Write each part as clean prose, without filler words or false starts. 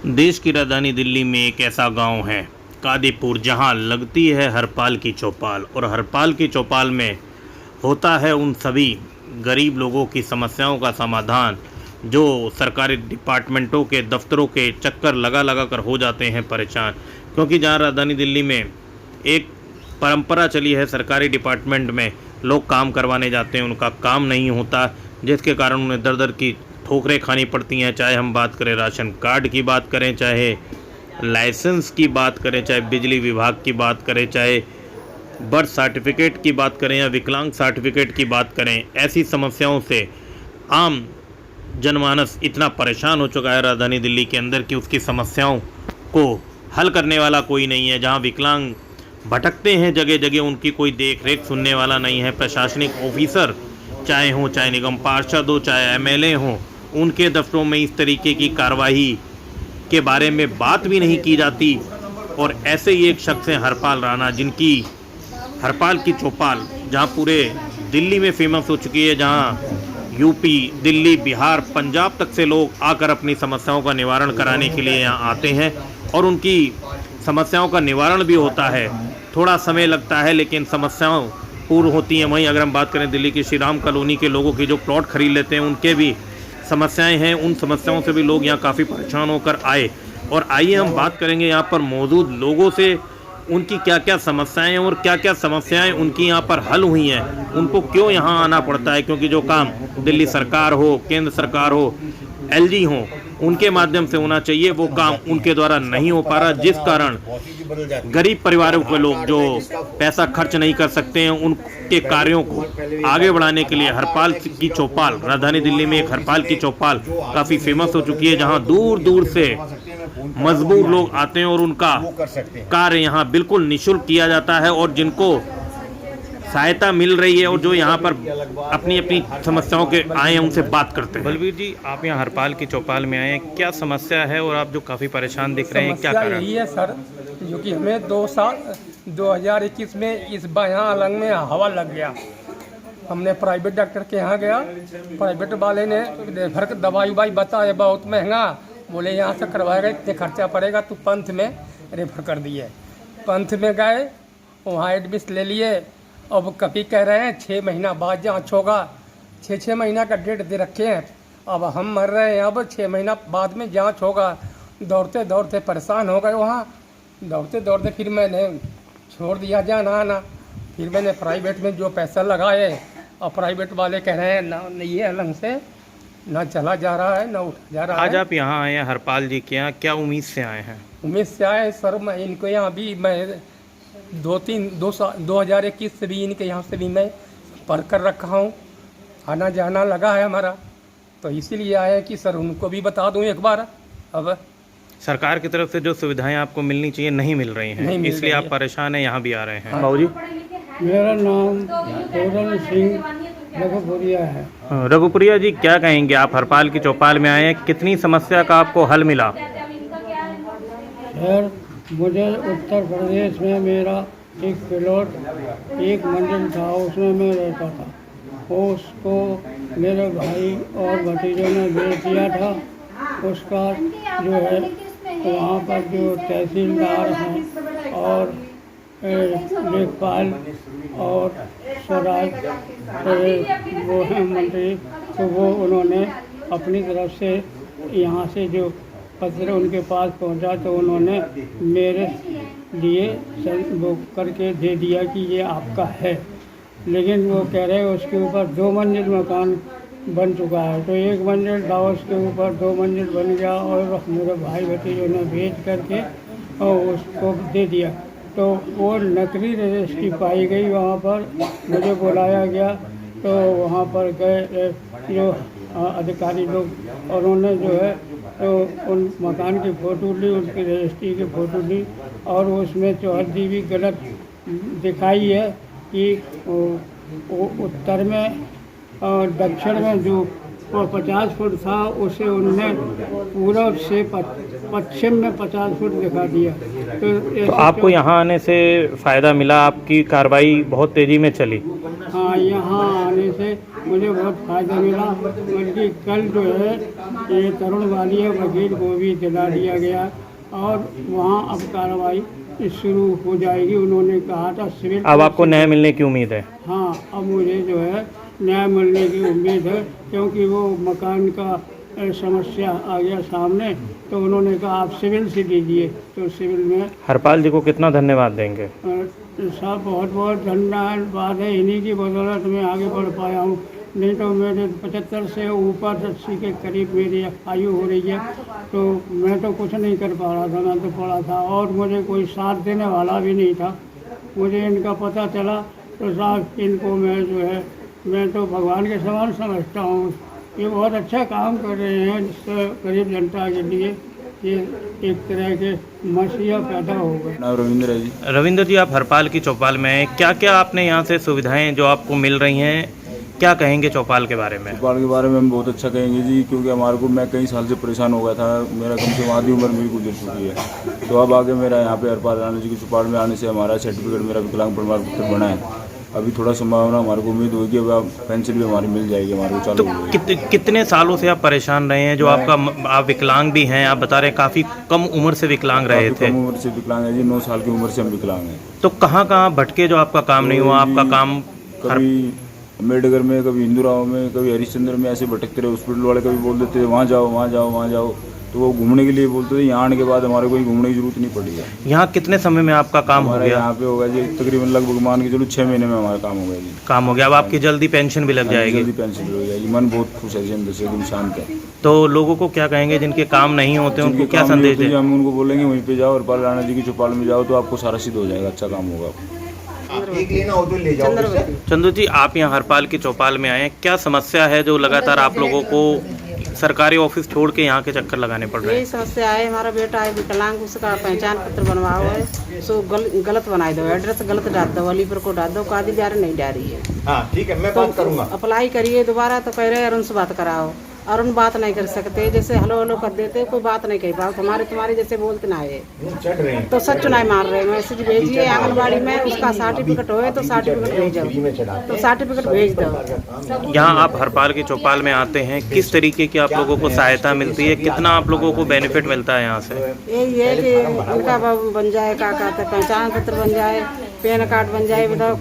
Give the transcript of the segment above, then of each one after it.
देश की राजधानी दिल्ली में एक ऐसा गांव है कादीपुर, जहां लगती है हरपाल की चौपाल। और हरपाल की चौपाल में होता है उन सभी गरीब लोगों की समस्याओं का समाधान जो सरकारी डिपार्टमेंटों के दफ्तरों के चक्कर लगा लगा कर हो जाते हैं परेशान। क्योंकि जहां राजधानी दिल्ली में एक परंपरा चली है, सरकारी डिपार्टमेंट में लोग काम करवाने जाते हैं, उनका काम नहीं होता, जिसके कारण उन्हें दर दर की ठोकरें खानी पड़ती हैं। चाहे हम बात करें राशन कार्ड की बात करें, चाहे लाइसेंस की बात करें, चाहे बिजली विभाग की बात करें, चाहे बर्थ सर्टिफिकेट की बात करें या विकलांग सर्टिफिकेट की बात करें। ऐसी समस्याओं से आम जनमानस इतना परेशान हो चुका है राजधानी दिल्ली के अंदर कि उसकी समस्याओं को हल करने वाला कोई नहीं है। जहां विकलांग भटकते हैं जगह जगह, उनकी कोई देख रेख सुनने वाला नहीं है। प्रशासनिक ऑफिसर चाहे निगम पार्षद हो, चाहे एमएलए हों, उनके दफ्तरों में इस तरीके की कार्रवाई के बारे में बात भी नहीं की जाती। और ऐसे ही एक शख्स हैं हरपाल राणा, जिनकी हरपाल की चौपाल जहां पूरे दिल्ली में फेमस हो चुकी है, जहां यूपी, दिल्ली, बिहार, पंजाब तक से लोग आकर अपनी समस्याओं का निवारण कराने के लिए यहाँ आते हैं और उनकी समस्याओं का निवारण भी होता है। थोड़ा समय लगता है लेकिन समस्याओं पूर्ण होती हैं। वहीं अगर हम बात करें दिल्ली की श्री राम कॉलोनी के लोगों की जो प्लॉट खरीद लेते हैं, उनके भी समस्याएं हैं। उन समस्याओं से भी लोग यहाँ काफ़ी परेशान होकर आए। और आइए हम बात करेंगे यहाँ पर मौजूद लोगों से, उनकी क्या क्या समस्याएं हैं और क्या क्या समस्याएं उनकी यहाँ पर हल हुई हैं, उनको क्यों यहाँ आना पड़ता है। क्योंकि जो काम दिल्ली सरकार हो, केंद्र सरकार हो, एलजी हो, उनके माध्यम से होना चाहिए, वो काम उनके द्वारा नहीं हो पा रहा, जिस कारण गरीब परिवारों के लोग जो पैसा खर्च नहीं कर सकते हैं, उनके कार्यों को आगे बढ़ाने के लिए हरपाल की चौपाल, राजधानी दिल्ली में एक हरपाल की चौपाल काफ़ी फेमस हो चुकी है, जहां दूर दूर से मजबूर लोग आते हैं और उनका कार्य यहाँ बिल्कुल निःशुल्क किया जाता है। और जिनको सहायता मिल रही है और जो यहाँ पर अपनी अपनी समस्याओं के आए हैं, उनसे बात करते हैं। बलबीर जी, आप यहाँ हरपाल की चौपाल में आए हैं, क्या समस्या है और आप जो काफ़ी परेशान दिख रहे हैं, क्या कारण? यही है सर, जो कि हमें 2021 में इस यहाँ अलंग में हवा लग गया। हमने प्राइवेट डॉक्टर के यहाँ गया, प्राइवेट वाले ने रेफर दवाई उवाई बताए, बहुत महंगा, बोले यहाँ से करवाएगा, इतने खर्चा पड़ेगा, तो पंथ में रेफर कर दिए। पंथ में गए, वहाँ एडमिशन ले लिए। अब कभी कह रहे हैं 6 महीना बाद जांच होगा, 6 महीना का डेट दे रखे हैं। अब हम मर रहे हैं, अब 6 महीना बाद में जांच होगा। दौड़ते दौड़ते परेशान हो गए वहाँ, दौड़ते दौड़ते फिर मैंने छोड़ दिया जाना आना। फिर मैंने प्राइवेट में जो पैसा लगाए, और प्राइवेट वाले कह रहे हैं ना, ये अलग से ना चला जा रहा है, ना उठा जा रहा है। आज आप यहाँ आए हैं हरपाल जी के यहाँ, क्या उम्मीद से आए हैं? उम्मीद से आए सर, मैं इनको यहाँ भी मैं 2021 से भी इनके यहाँ से भी मैं पढ़ कर रखा हूँ, आना जाना लगा है हमारा, तो इसीलिए आए कि सर उनको भी बता दूँ एक बार। अब सरकार की तरफ से जो सुविधाएं आपको मिलनी चाहिए नहीं मिल रही हैं, इसलिए आप परेशान हैं, यहाँ भी आ रहे हैं। बाबू जी, मेरा नाम पूरन सिंह रघुपुरिया है। रघुपुरिया जी, क्या कहेंगे, आप हरपाल की चौपाल में आए हैं, कितनी समस्या का आपको हल मिला? सर, मुझे उत्तर प्रदेश में मेरा एक प्लॉट 1 मंजिल था, उसमें मैं रहता था। उसको मेरे भाई और भतीजों ने बेच दिया था। उसका जो है वहाँ पर जो तहसीलदार हैं और लेखपाल और स्वराज वो हैं मंत्री, तो वो उन्होंने अपनी तरफ से यहाँ से जो पत्र उनके पास पहुँचा, तो उन्होंने मेरे लिए वो करके दे दिया कि ये आपका है। लेकिन वो कह रहे हैं उसके ऊपर 2 मंजिल मकान बन चुका है, तो 1 मंजिल था, उसके ऊपर 2 मंजिल बन गया और मेरे भाई भतीजों ने बेच करके और उसको दे दिया। तो वो नकली रजिस्ट्री पाई गई, वहाँ पर मुझे बुलाया गया, तो वहाँ पर गए जो अधिकारी लोग, और उन्होंने जो है तो उन मकान की फ़ोटो ली, उसकी रजिस्ट्री की फ़ोटो ली, और उसमें चौहद्दी भी गलत दिखाई है कि उत्तर में और दक्षिण में जो और 50 फुट था, उसे उन्होंने पूरब से पश्चिम में 50 फुट दिखा दिया। तो आपको यहाँ आने से फ़ायदा मिला, आपकी कार्रवाई बहुत तेज़ी में चली? हाँ, यहाँ आने से मुझे बहुत फ़ायदा मिला। बल्कि कल जो है ये तरुण वालिया वकील को भी दिला दिया गया और वहाँ अब कार्रवाई शुरू हो जाएगी। उन्होंने कहा था सिविल। अब आपको न्याय मिलने की उम्मीद है? हाँ, अब मुझे जो है न्याय मिलने की उम्मीद है, क्योंकि वो मकान का समस्या आ गया सामने, तो उन्होंने कहा आप सिविल से दीजिए। तो सिविल में हरपाल जी को कितना धन्यवाद देंगे? साहब बहुत बहुत धन्यवाद है, इन्हीं की बदौलत मैं आगे बढ़ पाया हूँ। नहीं तो मेरे 75 से ऊपर 80 के करीब मेरी आयु हो रही है, तो मैं तो कुछ नहीं कर पा रहा था, मैं तो पड़ा था और मुझे कोई साथ देने वाला भी नहीं था। मुझे इनका पता चला तो साहब इनको मैं तो भगवान के समान समझता हूँ। ये बहुत अच्छा काम कर रहे हैं, जिससे गरीब जनता के लिए ये एक तरह के मसीहा पैदा हो गए। नाम रविंद्र है जी। रविंद्र जी, आप हरपाल की चौपाल में हैं, क्या क्या आपने यहाँ से सुविधाएं जो आपको मिल रही हैं, क्या कहेंगे चौपाल के बारे में? चौपाल के बारे में हम बहुत अच्छा कहेंगे जी, क्योंकि हमारे को मैं कई साल से परेशान हो गया था। मेरा कम से कम आधी उम्र मेरी गुजर चुकी है, तो अब आगे मेरा यहाँ पे हरपाल राणा जी की चौपाल में आने से हमारा सर्टिफिकेट, मेरा विकलांग प्रमाण पत्र बना है। अभी थोड़ा संभावना हमारे को उम्मीद होगी, अब पेंशन भी हमारी मिल जाएगी, हमारे को चालू हो जाएगी। कितने सालों से आप परेशान रहे हैं? जो आपका आप विकलांग भी हैं, आप बता रहे हैं काफ़ी कम उम्र से विकलांग रहे थे। कम उम्र से विकलांग है जी, 9 साल की उम्र से हम विकलांग हैं। तो कहाँ कहाँ भटके जो आपका काम नहीं हुआ? आपका काम कभी अम्बेडकर में, कभी हिंदूराव में, कभी हरिश्चंद्र में ऐसे भटकते रहे। हॉस्पिटल वाले कभी बोल देते थे वहाँ जाओ वहाँ जाओ वहाँ जाओ, तो वो घूमने के लिए बोलते थे। यहाँ आने के बाद हमारे कोई घूमने की जरूरत नहीं पड़ी है। यहाँ कितने समय में आपका काम हो गया? यहाँ पे होगा जी तकरीबन लगभग मान के चलो 6 महीने में हमारा काम हो गया जी। काम हो गया। अब आपकी जल्दी पेंशन भी लग जाएगी? जल्दी पेंशन भी हो जाएगी। मन बहुत खुश है जी, अंदर से एकदम शांत है। तो लोगों को क्या कहेंगे जिनके काम नहीं होते, उनको क्या संदेश दें? हम उनको बोलेंगे वहीं पे जाओ, हरपाल राणा जी की चौपाल में जाओ, तो आपको सारा सिद्ध हो जाएगा, अच्छा काम होगा। चंदू जी, आप यहाँ हरपाल की चौपाल में आए हैं, क्या समस्या है जो लगातार आप लोगों को सरकारी ऑफिस छोड़ के यहाँ के चक्कर लगाने पड़ रहे हैं? यही समस्या है, हमारा बेटा है विकलांग, उसका पहचान पत्र बनवाओ है, सो गलत बनाई दो, एड्रेस गलत डाल दो, अलीपुर को डाल दो, कादी जा नहीं जा रही है। हाँ ठीक है, मैं बात करूँगा। अप्लाई करिए दोबारा, तो कह रहे अरुण से बात कराओ। अरुण बात नहीं कर सकते, जैसे हेलो हेलो कर देते, कोई बात नहीं कही पाओ। तुम्हारे जैसे बोलते ना है, तो सच नहीं मार रहे। मैसेज भेजिए आंगनबाड़ी में, उसका सर्टिफिकेट हो तो सर्टिफिकेट भेजो, तो सर्टिफिकेट भेज दो। यहाँ आप हरपाल की चौपाल में आते हैं, किस तरीके की आप लोगों को सहायता मिलती है, कितना आप लोगों को बेनिफिट मिलता है यहाँ से? यही है कि इनका बन जाए, क्या कहते हैं, पहचान पत्र बन जाए, पैन कार्ड बन जाए। बताओ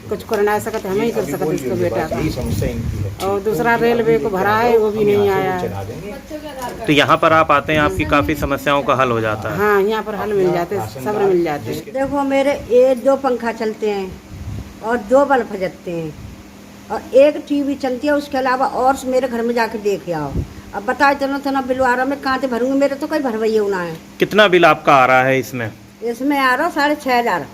कुछ कर ना सकते, हम ही कर सकते इसको बेटा का। और दूसरा रेलवे को भरा है, वो भी नहीं आया है। तो यहाँ पर आप आते हैं, आपकी काफ़ी समस्याओं का हल हो जाता है? हाँ, यहाँ पर हल मिल जाते, सब्र मिल जाते। देखो मेरे ये 2 पंखा चलते हैं और 2 बल्ब जलते हैं और 1 टीवी चलती है, उसके अलावा और मेरे घर में जाके देख आओ। अब बताए तना बिल आ रहा, मैं कहाँ से भरूंगी? मेरे तो कोई भरवैया होना है। कितना बिल आपका आ रहा है इसमें? इसमें आ रहा 6,500।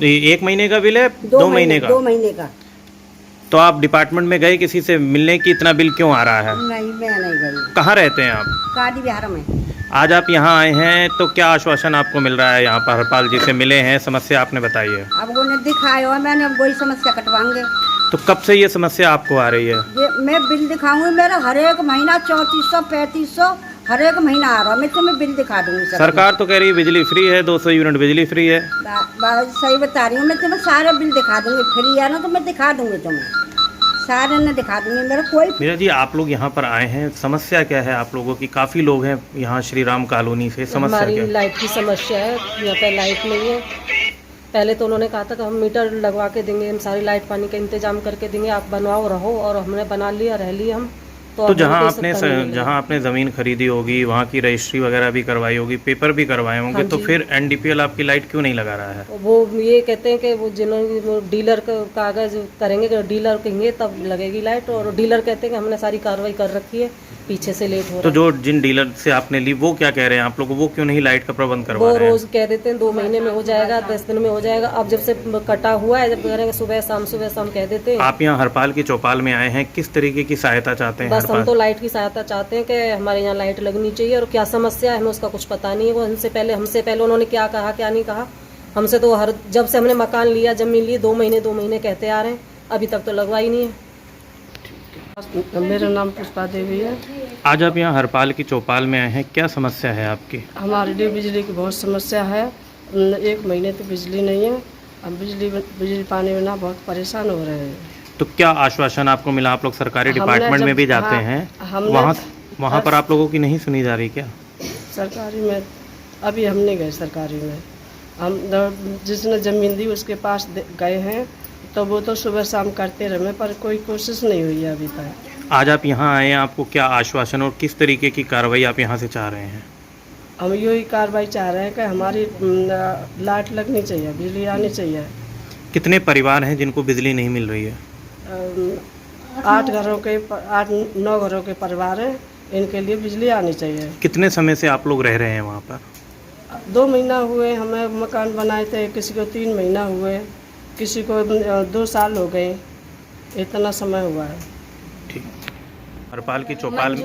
1 महीने का बिल है? 2 महीने का? 2 महीने का। तो आप डिपार्टमेंट में गए किसी से मिलने की, इतना बिल क्यों आ रहा है? नहीं, मैं नहीं गई। कहाँ रहते हैं आप? कादी बिहार में। आज आप यहाँ आए हैं, तो क्या आश्वासन आपको मिल रहा है? यहाँ पर हरपाल जी से मिले हैं, समस्या आपने बताई है? अब उन्हें दिखाया हो, मैंने अब वही समस्या कटवाएंगे। तो कब से ये समस्या आपको आ रही है? ये मैं बिल दिखाऊंगी, मेरा हर एक महीना 3400 3500 हर एक महीना आ रहा। मैं तुम्हें बिल दिखा दूंगी। सरकार तो कह रही है बिजली फ्री है, 200 यूनिट बिजली फ्री है। सही बता रही हूँ, मैं तुम्हें सारे बिल दिखा दूंगी। फ्री है ना, तो मैं दिखा दूंगी, तुम्हें सारे ने दिखा दूंगी। मेरा कोई मीरा जी, आप लोग यहाँ पर आए हैं, समस्या क्या है आप लोगों की? काफ़ी लोग हैं यहाँ श्री राम कॉलोनी से, समस्या क्या हमारी लाइट की समस्या है, यहाँ पे लाइट नहीं है। पहले तो उन्होंने कहा था कि हम मीटर लगवा के देंगे, हम सारी लाइट पानी का इंतजाम करके देंगे, आप बनवाओ रहो, और हमने बना लिया, रह लिया हम। तो जहाँ आपने ज़मीन खरीदी होगी, वहाँ की रजिस्ट्री वगैरह भी करवाई होगी, पेपर भी करवाए होंगे, हाँ तो फिर NDPL आपकी लाइट क्यों नहीं लगा रहा है? वो ये कहते हैं कि वो जिन्होंने डीलर का कागज़ करेंगे, कि डीलर कहेंगे तब लगेगी लाइट, और डीलर कहते हैं कि हमने सारी कार्रवाई कर रखी है, पीछे से लेट हो रहा है। तो जो जिन डीलर से आपने ली, वो क्या कह रहे हैं आप लोग, वो क्यों नहीं लाइट का प्रबंध करवा रहे हैं? वो रोज़ कह देते हैं 2 महीने में हो जाएगा, 10 दिन में हो जाएगा। अब जब से कटा हुआ है, जब करेंगे सुबह शाम कह देते हैं। आप यहाँ हरपाल की चौपाल में आए हैं, किस तरीके की सहायता चाहते हैं? बस हम तो लाइट की सहायता चाहते हैं कि हमारे यहाँ लाइट लगनी चाहिए, और क्या समस्या है हमें उसका कुछ पता नहीं है। वो हमसे पहले उन्होंने क्या कहा क्या नहीं कहा, हमसे तो जब से हमने मकान लिया, जमीन ली, 2 महीने कहते आ रहे हैं, अभी तक तो लगवाई नहीं है। मेरा नाम पुष्पा देवी है। आज आप यहाँ हरपाल की चौपाल में आए हैं, क्या समस्या है आपकी? हमारे लिए बिजली की बहुत समस्या है। 1 महीने तो बिजली नहीं है। हम बिजली पाने बिना बहुत परेशान हो रहे हैं। तो क्या आश्वासन आपको मिला? आप लोग सरकारी हमने डिपार्टमेंट में जब- भी जाते हाँ, हैं, हमने वहाँ पर आप लोगों की नहीं सुनी जा रही क्या? सरकारी में अभी हम नहीं गए। सरकारी में हम जिसने ज़मीन दी उसके पास गए हैं, तो वो तो सुबह शाम करते रहे, पर कोई कोशिश नहीं हुई है अभी तक। आज आप यहाँ आए हैं, आपको क्या आश्वासन और किस तरीके की कार्रवाई आप यहाँ से चाह रहे हैं? हम यही कार्रवाई चाह रहे हैं कि हमारी लाइट लगनी चाहिए, बिजली आनी चाहिए। कितने परिवार हैं जिनको बिजली नहीं मिल रही है? 8-9 घरों के परिवार हैं, इनके लिए बिजली आनी चाहिए। कितने समय से आप लोग रह रहे हैं वहाँ पर? 2 महीना हुए हमें मकान बनाए थे, किसी को 3 महीना हुए, किसी को 2 साल हो गए, इतना समय हुआ है। ठीक। हरपाल की चौपाल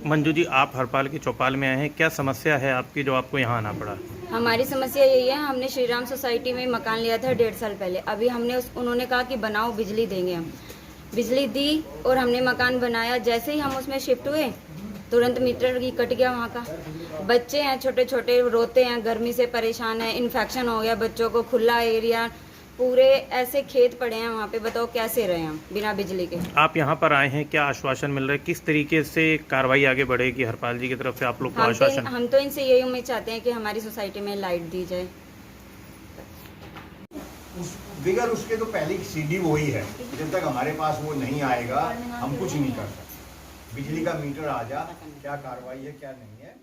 मंजू जी, आप हरपाल की चौपाल में आए हैं, क्या समस्या है आपकी जो आपको यहाँ आना पड़ा? हमारी समस्या यही है, हमने श्री राम सोसाइटी में मकान लिया था 1.5 साल पहले। अभी उन्होंने कहा कि बनाओ, बिजली देंगे। हम बिजली दी और हमने मकान बनाया। जैसे ही हम उसमें शिफ्ट हुए तुरंत मीटर की कट गया वहाँ का। बच्चे हैं छोटे छोटे, रोते हैं, गर्मी से परेशान है, इन्फेक्शन हो गया बच्चों को, खुला एरिया, पूरे ऐसे खेत पड़े हैं वहाँ पे। बताओ कैसे रहे हम बिना बिजली के? आप यहाँ पर आए हैं, क्या आश्वासन मिल रहा है? किस तरीके से कार्रवाई आगे बढ़ेगी हरपाल जी की तरफ से आप लोग को आश्वासन? हम तो इनसे यही उम्मीद चाहते हैं कि हमारी सोसाइटी में लाइट दी जाए। बिगर उसके तो पहली सीडी वही है। जब तक हमारे पास वो नहीं आएगा हम कुछ नहीं कर सकते। बिजली का मीटर आ जा, क्या कार्रवाई है क्या नहीं है।